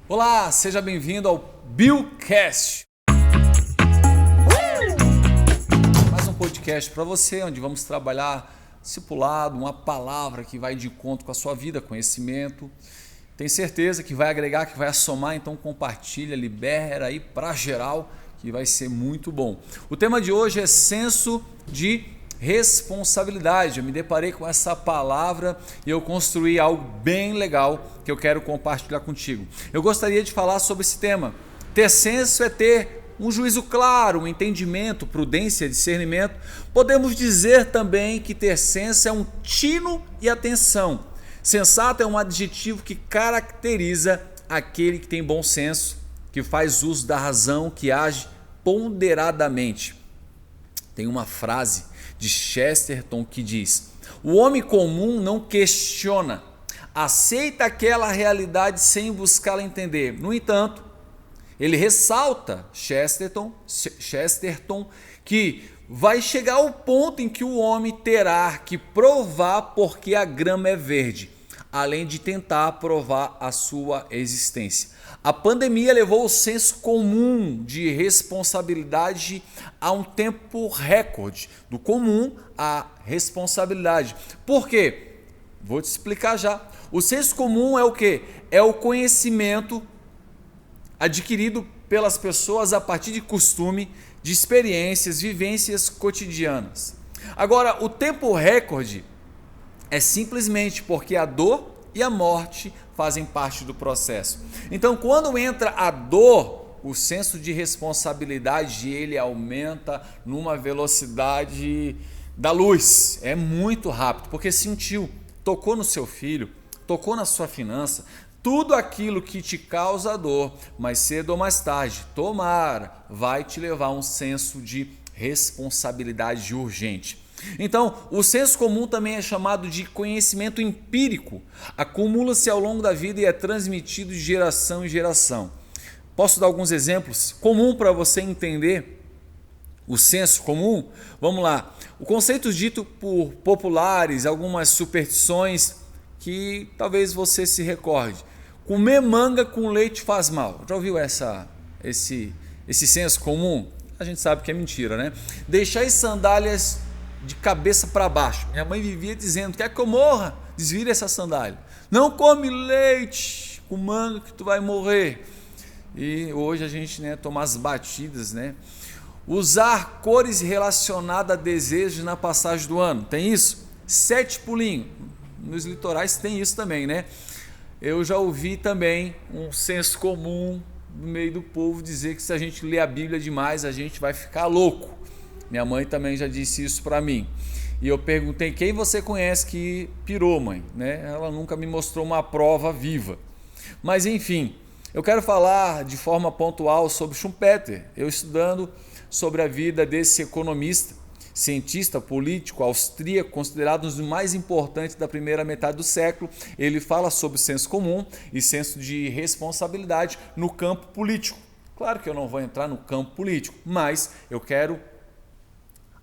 Olá, seja bem-vindo ao Billcast. Mais um podcast para você, onde vamos trabalhar discipulado, uma palavra que vai de encontro com a sua vida, conhecimento. Tenho certeza que vai agregar, que vai somar, então compartilha, libera aí para geral, que vai ser muito bom. O tema de hoje é senso de responsabilidade. Eu me deparei com essa palavra e eu construí algo bem legal que eu quero compartilhar contigo. Eu gostaria de falar sobre esse tema. Ter senso é ter um juízo claro, um entendimento, prudência, discernimento. Podemos dizer também que ter senso é um tino e atenção. Sensato é um adjetivo que caracteriza aquele que tem bom senso, que faz uso da razão, que age ponderadamente. Tem uma frase de Chesterton que diz: o homem comum não questiona, aceita aquela realidade sem buscá-la entender. No entanto, ele ressalta, Chesterton, que vai chegar ao ponto em que o homem terá que provar porque a grama é verde, além de tentar provar a sua existência. A pandemia levou o senso comum de responsabilidade a um tempo recorde, do comum à responsabilidade. Por quê? Vou te explicar já. O senso comum é o quê? É o conhecimento adquirido pelas pessoas a partir de costume, de experiências, vivências cotidianas. Agora, o tempo recorde é simplesmente porque a dor e a morte fazem parte do processo. Então, quando entra a dor, o senso de responsabilidade ele aumenta numa velocidade da luz. É muito rápido, porque sentiu, tocou no seu filho, tocou na sua finança, tudo aquilo que te causa dor, mais cedo ou mais tarde, tomara, vai te levar a um senso de responsabilidade urgente. Então, o senso comum também é chamado de conhecimento empírico. Acumula-se ao longo da vida e é transmitido de geração em geração. Posso dar alguns exemplos comum para você entender o senso comum? Vamos lá. O conceito dito por populares, algumas superstições que talvez você se recorde. Comer manga com leite faz mal. Já ouviu esse senso comum? A gente sabe que é mentira, né? Deixar as sandálias de cabeça para baixo. Minha mãe vivia dizendo: quer que eu morra? Desvira essa sandália. Não come leite com manga que tu vai morrer. E hoje a gente toma as batidas, né? Usar cores relacionadas a desejos na passagem do ano. Tem isso? 7 pulinhos. Nos litorais tem isso também, né? Eu já ouvi também um senso comum no meio do povo dizer que se a gente ler a Bíblia demais, a gente vai ficar louco. Minha mãe também já disse isso para mim. E eu perguntei: quem você conhece que pirou, mãe? Ela nunca me mostrou uma prova viva. Mas enfim, eu quero falar de forma pontual sobre Schumpeter. Eu estudando sobre a vida desse economista, cientista político austríaco, considerado um dos mais importantes da primeira metade do século. Ele fala sobre senso comum e senso de responsabilidade no campo político. Claro que eu não vou entrar no campo político, mas eu quero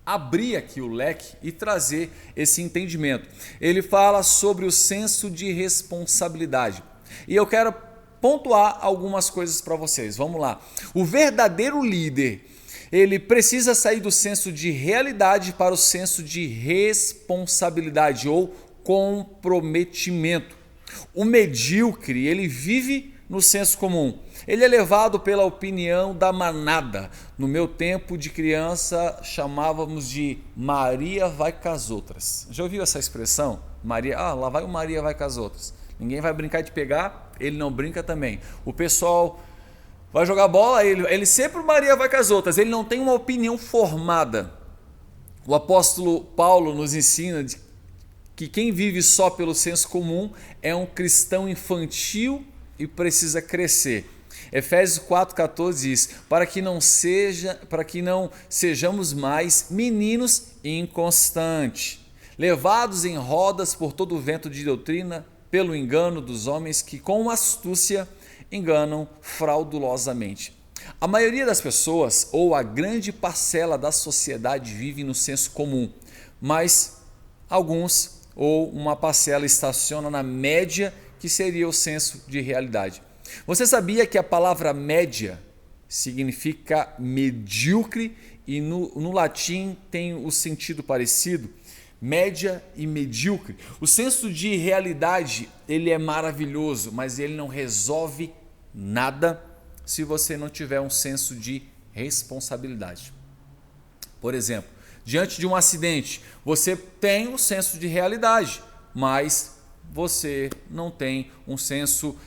abrir aqui o leque e trazer esse entendimento. Ele fala sobre o senso de responsabilidade. E eu quero pontuar algumas coisas para vocês. Vamos lá. O verdadeiro líder, ele precisa sair do senso de realidade para o senso de responsabilidade ou comprometimento. O medíocre, ele vive no senso comum. Ele é levado pela opinião da manada. No meu tempo de criança, chamávamos de Maria vai com as outras. Já ouviu essa expressão? Maria, lá vai o Maria vai com as outras. Ninguém vai brincar de pegar, ele não brinca também. O pessoal vai jogar bola, ele sempre Maria vai com as outras. Ele não tem uma opinião formada. O apóstolo Paulo nos ensina que quem vive só pelo senso comum é um cristão infantil e precisa crescer. Efésios 4,14 diz: para que não sejamos mais meninos inconstantes, levados em rodas por todo o vento de doutrina, pelo engano dos homens que com astúcia enganam fraudulosamente. A maioria das pessoas, ou a grande parcela da sociedade, vive no senso comum, mas alguns, ou uma parcela, estaciona na média, que seria o senso de realidade. Você sabia que a palavra média significa medíocre e no latim tem o sentido parecido? Média e medíocre. O senso de realidade, ele é maravilhoso, mas ele não resolve nada se você não tiver um senso de responsabilidade. Por exemplo, diante de um acidente, você tem um senso de realidade, mas você não tem um senso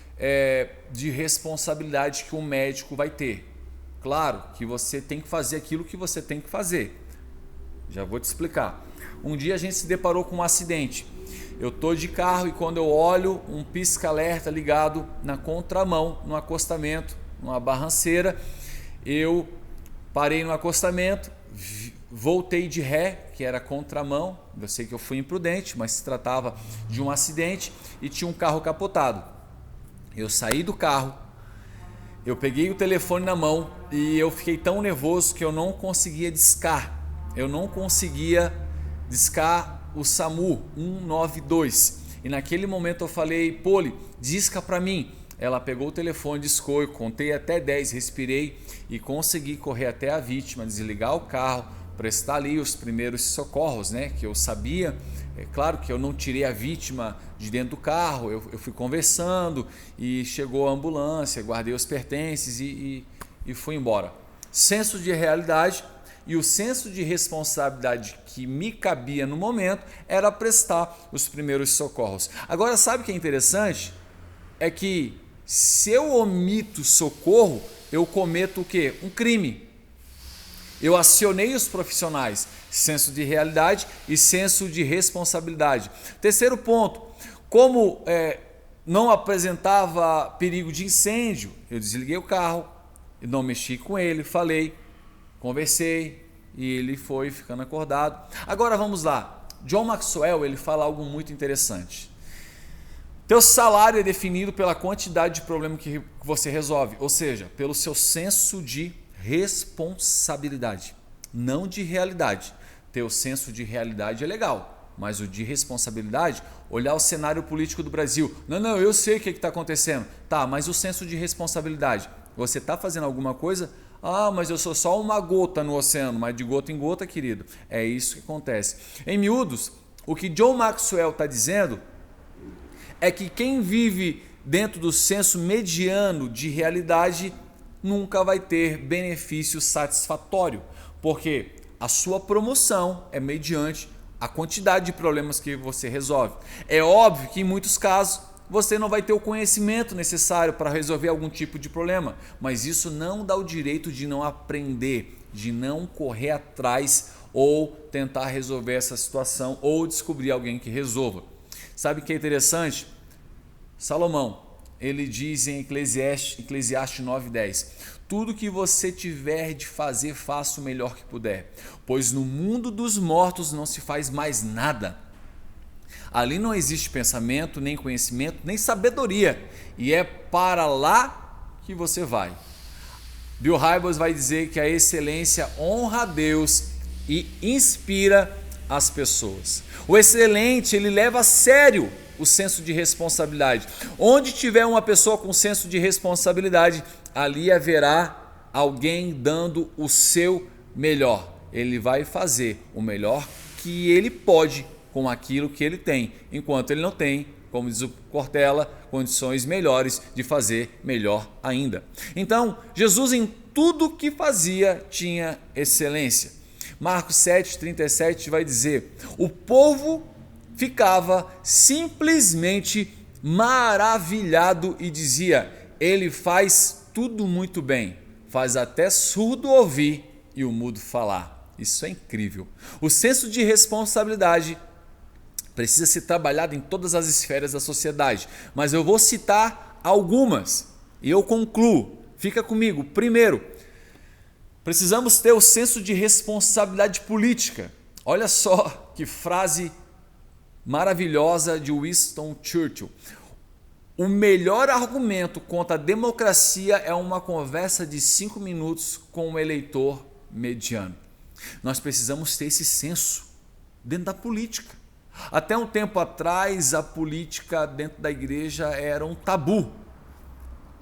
de responsabilidade que um médico vai ter. Claro que você tem que fazer aquilo que você tem que fazer. Já vou te explicar. Um dia a gente se deparou com um acidente. Eu estou de carro e quando eu olho um pisca-alerta ligado na contramão, no acostamento, numa barranceira, eu parei no acostamento, voltei de ré, que era contramão. Eu sei que eu fui imprudente, mas se tratava de um acidente e tinha um carro capotado. Eu saí do carro, eu peguei o telefone na mão e eu fiquei tão nervoso que eu não conseguia discar. Eu não conseguia discar o SAMU 192. E naquele momento eu falei: Poli, disca para mim. Ela pegou o telefone, discou, eu contei até 10, respirei e consegui correr até a vítima, desligar o carro, prestar ali os primeiros socorros, né? Que eu sabia. É claro que eu não tirei a vítima de dentro do carro, eu fui conversando e chegou a ambulância, guardei os pertences e fui embora. Senso de realidade e o senso de responsabilidade que me cabia no momento era prestar os primeiros socorros. Agora, sabe o que é interessante? É que se eu omito socorro, eu cometo o quê? Um crime. Eu acionei os profissionais, senso de realidade e senso de responsabilidade. Terceiro ponto, como não apresentava perigo de incêndio, eu desliguei o carro, não mexi com ele, falei, conversei e ele foi ficando acordado. Agora vamos lá, John Maxwell ele fala algo muito interessante. Teu salário é definido pela quantidade de problema que você resolve, ou seja, pelo seu senso de responsabilidade, não de realidade. Teu senso de realidade é legal, mas o de responsabilidade, olhar o cenário político do Brasil. Não, eu sei o que está acontecendo. Tá, mas o senso de responsabilidade, você está fazendo alguma coisa? Ah, mas eu sou só uma gota no oceano, mas de gota em gota, querido. É isso que acontece. Em miúdos, o que John Maxwell está dizendo é que quem vive dentro do senso mediano de realidade nunca vai ter benefício satisfatório, porque a sua promoção é mediante a quantidade de problemas que você resolve. É óbvio que em muitos casos você não vai ter o conhecimento necessário para resolver algum tipo de problema, mas isso não dá o direito de não aprender, de não correr atrás ou tentar resolver essa situação ou descobrir alguém que resolva. Sabe o que é interessante? Salomão, ele diz em Eclesiastes 9:10, tudo que você tiver de fazer, faça o melhor que puder, pois no mundo dos mortos não se faz mais nada. Ali não existe pensamento, nem conhecimento, nem sabedoria, e é para lá que você vai. Bill Hybels vai dizer que a excelência honra a Deus e inspira as pessoas. O excelente, ele leva a sério o senso de responsabilidade. Onde tiver uma pessoa com senso de responsabilidade, ali haverá alguém dando o seu melhor. Ele vai fazer o melhor que ele pode com aquilo que ele tem, enquanto ele não tem, como diz o Cortella, condições melhores de fazer melhor ainda. Então, Jesus em tudo que fazia tinha excelência. Marcos 7:37 vai dizer, o povo ficava simplesmente maravilhado e dizia, ele faz tudo muito bem, faz até surdo ouvir e o mudo falar. Isso é incrível. O senso de responsabilidade precisa ser trabalhado em todas as esferas da sociedade, mas eu vou citar algumas e eu concluo. Fica comigo. Primeiro, precisamos ter o senso de responsabilidade política. Olha só que frase maravilhosa de Winston Churchill. O melhor argumento contra a democracia é uma conversa de 5 minutos com um eleitor mediano. Nós precisamos ter esse senso dentro da política. Até um tempo atrás, a política dentro da igreja era um tabu.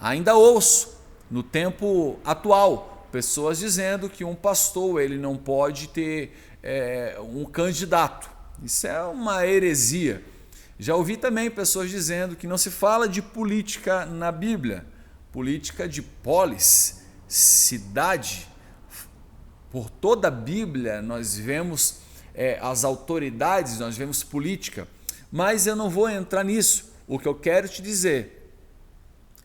Ainda ouço, no tempo atual, pessoas dizendo que um pastor ele não pode ter um candidato. Isso é uma heresia. Já ouvi também pessoas dizendo que não se fala de política na Bíblia, política de polis, cidade. Por toda a Bíblia nós vemos as autoridades, nós vemos política, mas eu não vou entrar nisso. O que eu quero te dizer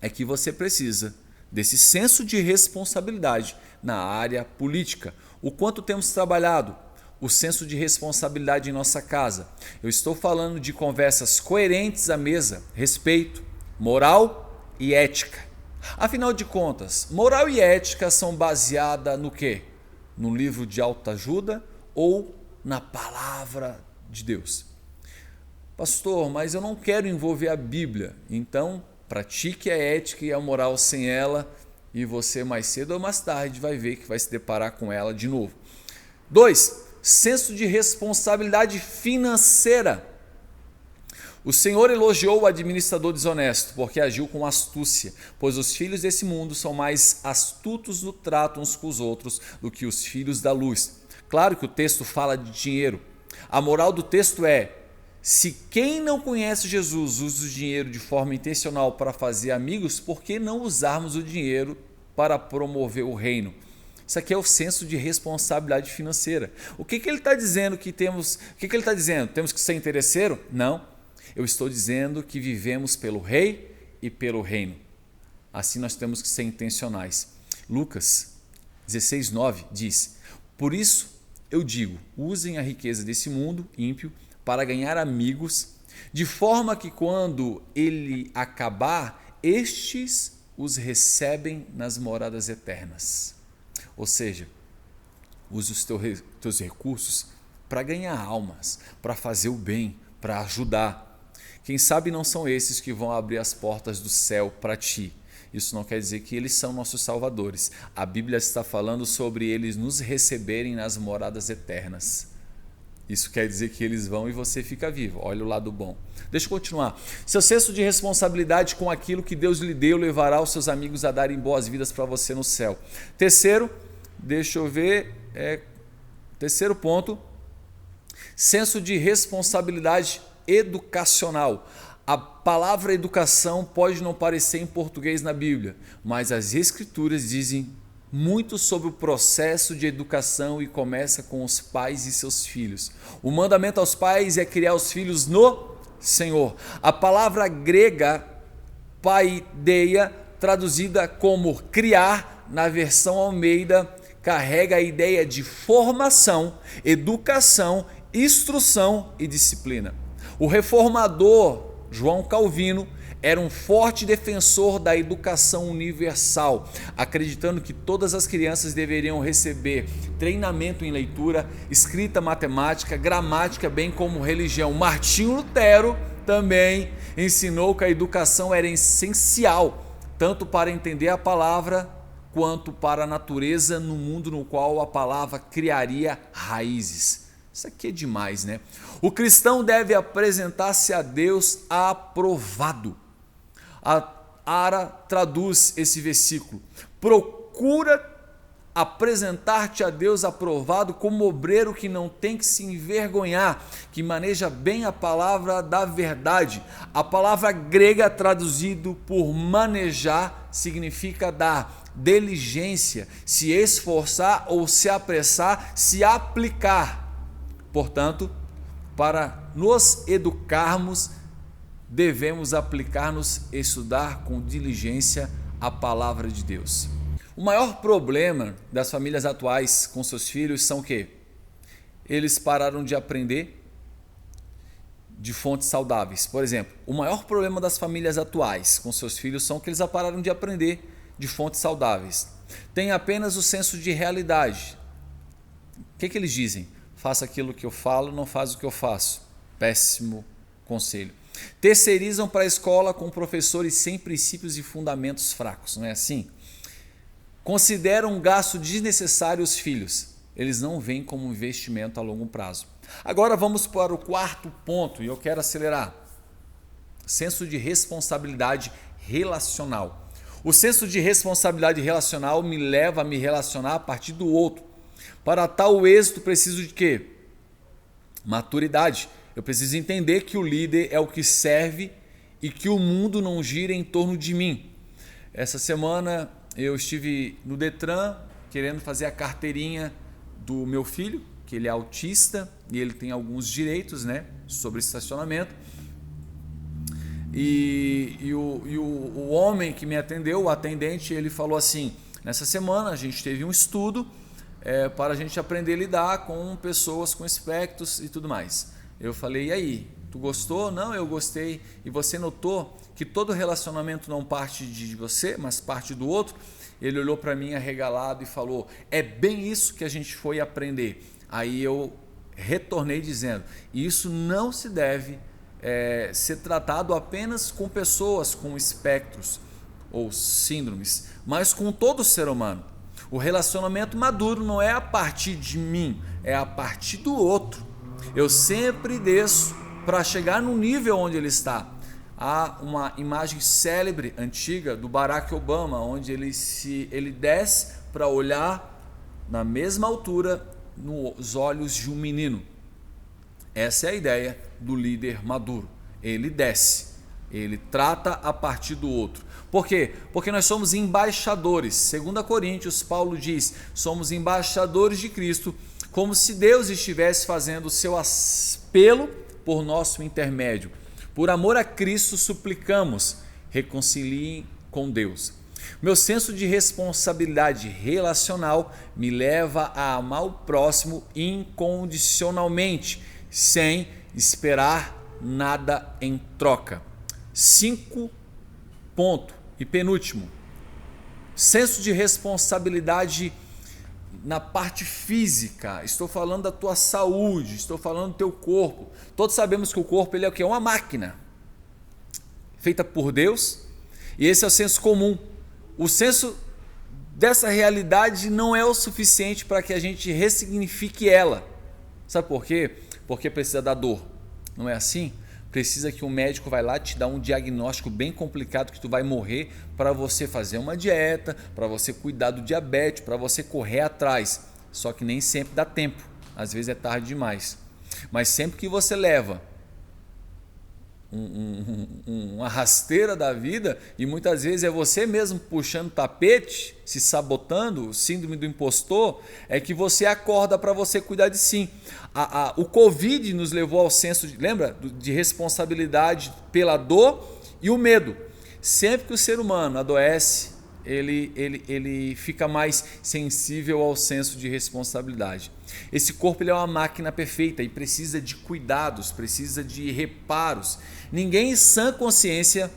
é que você precisa desse senso de responsabilidade na área política. O quanto temos trabalhado o senso de responsabilidade em nossa casa. Eu estou falando de conversas coerentes à mesa, respeito, moral e ética. Afinal de contas, moral e ética são baseadas no quê? No livro de autoajuda ou na palavra de Deus? Pastor, mas eu não quero envolver a Bíblia. Então, pratique a ética e a moral sem ela e você mais cedo ou mais tarde vai ver que vai se deparar com ela de novo. 2. Senso de responsabilidade financeira. O Senhor elogiou o administrador desonesto, porque agiu com astúcia, pois os filhos desse mundo são mais astutos no trato uns com os outros do que os filhos da luz. Claro que o texto fala de dinheiro. A moral do texto é: se quem não conhece Jesus usa o dinheiro de forma intencional para fazer amigos, por que não usarmos o dinheiro para promover o reino? Isso aqui é o senso de responsabilidade financeira. O que ele está dizendo que temos? O que ele está dizendo? Temos que ser interesseiro? Não. Eu estou dizendo que vivemos pelo rei e pelo reino. Assim nós temos que ser intencionais. Lucas 16:9 diz: por isso eu digo, usem a riqueza desse mundo ímpio para ganhar amigos, de forma que quando ele acabar, estes os recebem nas moradas eternas. Ou seja, use os teus recursos para ganhar almas, para fazer o bem, para ajudar. Quem sabe não são esses que vão abrir as portas do céu para ti. Isso não quer dizer que eles são nossos salvadores. A Bíblia está falando sobre eles nos receberem nas moradas eternas. Isso quer dizer que eles vão e você fica vivo. Olha o lado bom. Deixa eu continuar. Seu senso de responsabilidade com aquilo que Deus lhe deu levará os seus amigos a darem boas-vindas para você no céu. Terceiro ponto, senso de responsabilidade educacional. A palavra educação pode não parecer em português na Bíblia, mas as Escrituras dizem muito sobre o processo de educação e começa com os pais e seus filhos. O mandamento aos pais é criar os filhos no Senhor. A palavra grega paideia, traduzida como criar, na versão Almeida, carrega a ideia de formação, educação, instrução e disciplina. O reformador João Calvino era um forte defensor da educação universal, acreditando que todas as crianças deveriam receber treinamento em leitura, escrita, matemática, gramática, bem como religião. Martinho Lutero também ensinou que a educação era essencial, tanto para entender a palavra quanto para a natureza no mundo no qual a palavra criaria raízes. Isso aqui é demais, né? O cristão deve apresentar-se a Deus aprovado. A Ara traduz esse versículo: procura apresentar-te a Deus aprovado como obreiro que não tem que se envergonhar, que maneja bem a palavra da verdade. A palavra grega traduzido por manejar significa dar diligência, se esforçar ou se apressar, se aplicar. Portanto, para nos educarmos, devemos aplicar-nos, estudar com diligência a palavra de Deus. O maior problema das famílias atuais com seus filhos são que eles pararam de aprender de fontes saudáveis. Por exemplo, o maior problema das famílias atuais com seus filhos são que eles pararam de aprender de fontes saudáveis. Tem apenas o senso de realidade. O que eles dizem? Faça aquilo que eu falo, não faz o que eu faço. Péssimo conselho. Terceirizam para a escola com professores sem princípios e fundamentos fracos, não é assim? Consideram um gasto desnecessário os filhos. Eles não veem como um investimento a longo prazo. Agora vamos para o quarto ponto, e eu quero acelerar. Senso de responsabilidade relacional. O senso de responsabilidade relacional me leva a me relacionar a partir do outro. Para tal êxito, preciso de quê? Maturidade. Eu preciso entender que o líder é o que serve e que o mundo não gira em torno de mim. Essa semana eu estive no Detran querendo fazer a carteirinha do meu filho, que ele é autista e ele tem alguns direitos, né, sobre estacionamento. E o homem que me atendeu, o atendente, ele falou assim: nessa semana a gente teve um estudo para a gente aprender a lidar com pessoas com espectros e tudo mais. Eu falei: e aí, tu gostou? Não, eu gostei. E você notou que todo relacionamento não parte de você, mas parte do outro? Ele olhou para mim arregalado e falou: é bem isso que a gente foi aprender. Aí eu retornei dizendo: isso não se deve ser tratado apenas com pessoas com espectros ou síndromes, mas com todo ser humano. O relacionamento maduro não é a partir de mim, é a partir do outro. Eu sempre desço para chegar no nível onde ele está. Há uma imagem célebre, antiga, do Barack Obama, onde ele desce para olhar na mesma altura nos olhos de um menino. Essa é a ideia do líder maduro. Ele desce, ele trata a partir do outro. Por quê? Porque nós somos embaixadores. 2 Coríntios, Paulo diz: somos embaixadores de Cristo, como se Deus estivesse fazendo o seu apelo por nosso intermédio. Por amor a Cristo suplicamos, reconciliem com Deus. Meu senso de responsabilidade relacional me leva a amar o próximo incondicionalmente, sem esperar nada em troca. 5 ponto e penúltimo. Senso de responsabilidade na parte física. Estou falando da tua saúde, estou falando do teu corpo. Todos sabemos que o corpo ele é o quê? Uma máquina feita por Deus, e esse é o senso comum. O senso dessa realidade não é o suficiente para que a gente ressignifique ela. Sabe por quê? Porque precisa da dor. Não é assim? Precisa que um médico vai lá te dar um diagnóstico bem complicado que tu vai morrer, para você fazer uma dieta, para você cuidar do diabetes, para você correr atrás. Só que nem sempre dá tempo. Às vezes é tarde demais. Mas sempre que você leva uma rasteira da vida, e muitas vezes é você mesmo puxando o tapete, se sabotando, o síndrome do impostor, é que você acorda para você cuidar de si. O Covid nos levou ao senso de responsabilidade pela dor e o medo. Sempre que o ser humano adoece, ele fica mais sensível ao senso de responsabilidade. Esse corpo ele é uma máquina perfeita e precisa de cuidados, precisa de reparos. Ninguém em sã consciência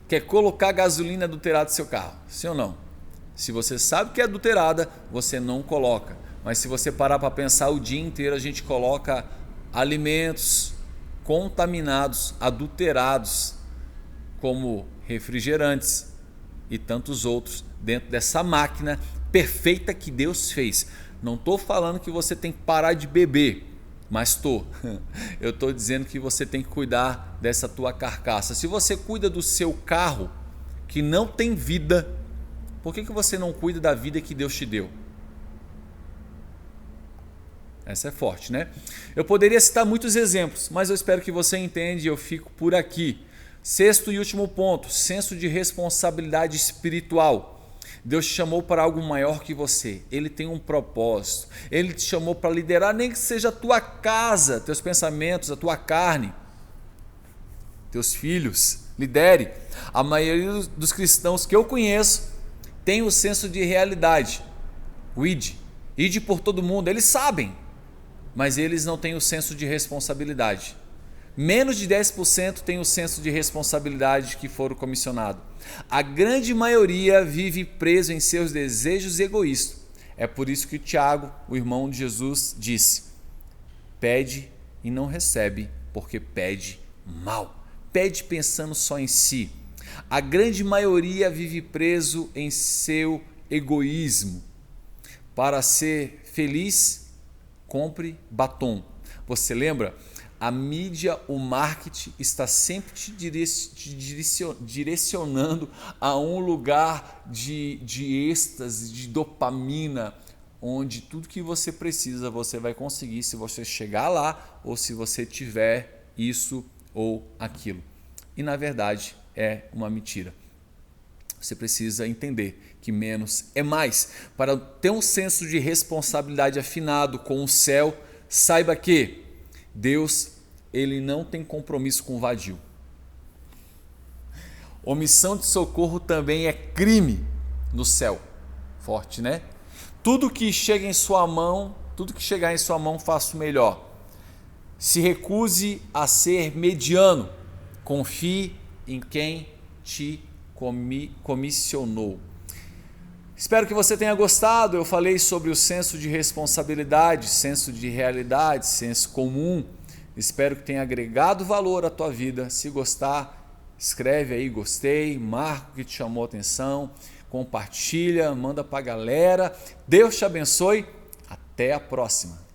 quer colocar gasolina adulterada no seu carro, sim ou não? Se você sabe que é adulterada, você não coloca. Mas se você parar para pensar, o dia inteiro a gente coloca alimentos contaminados, adulterados, como refrigerantes e tantos outros, dentro dessa máquina perfeita que Deus fez. Não estou falando que você tem que parar de beber, mas eu estou dizendo que você tem que cuidar dessa tua carcaça. Se você cuida do seu carro, que não tem vida, por que você não cuida da vida que Deus te deu? Essa é forte, né? Eu poderia citar muitos exemplos, mas eu espero que você entenda e eu fico por aqui. 6º e último ponto, senso de responsabilidade espiritual. Deus te chamou para algo maior que você. Ele tem um propósito. Ele te chamou para liderar, nem que seja a tua casa, teus pensamentos, a tua carne, teus filhos. Lidere. A maioria dos cristãos que eu conheço tem o senso de realidade. O ide por todo mundo. Eles sabem, mas eles não têm o senso de responsabilidade. Menos de 10% tem o senso de responsabilidade que foram comissionados. A grande maioria vive preso em seus desejos egoístas. É por isso que Tiago, o irmão de Jesus, disse: pede e não recebe, porque pede mal. Pede pensando só em si. A grande maioria vive preso em seu egoísmo. Para ser feliz, compre batom. Você lembra? A mídia, o marketing está sempre te direcionando a um lugar de êxtase, de dopamina, onde tudo que você precisa você vai conseguir se você chegar lá ou se você tiver isso ou aquilo. E na verdade é uma mentira. Você precisa entender que menos é mais. Para ter um senso de responsabilidade afinado com o céu, saiba que Deus, ele não tem compromisso com o vadio. Omissão de socorro também é crime no céu. Forte, né? Tudo que chega em sua mão, tudo que chegar em sua mão, faça o melhor. Se recuse a ser mediano. Confie em quem te comissionou. Espero que você tenha gostado. Eu falei sobre o senso de responsabilidade, senso de realidade, senso comum. Espero que tenha agregado valor à tua vida. Se gostar, escreve aí gostei, marca o que te chamou a atenção, compartilha, manda para a galera. Deus te abençoe. Até a próxima.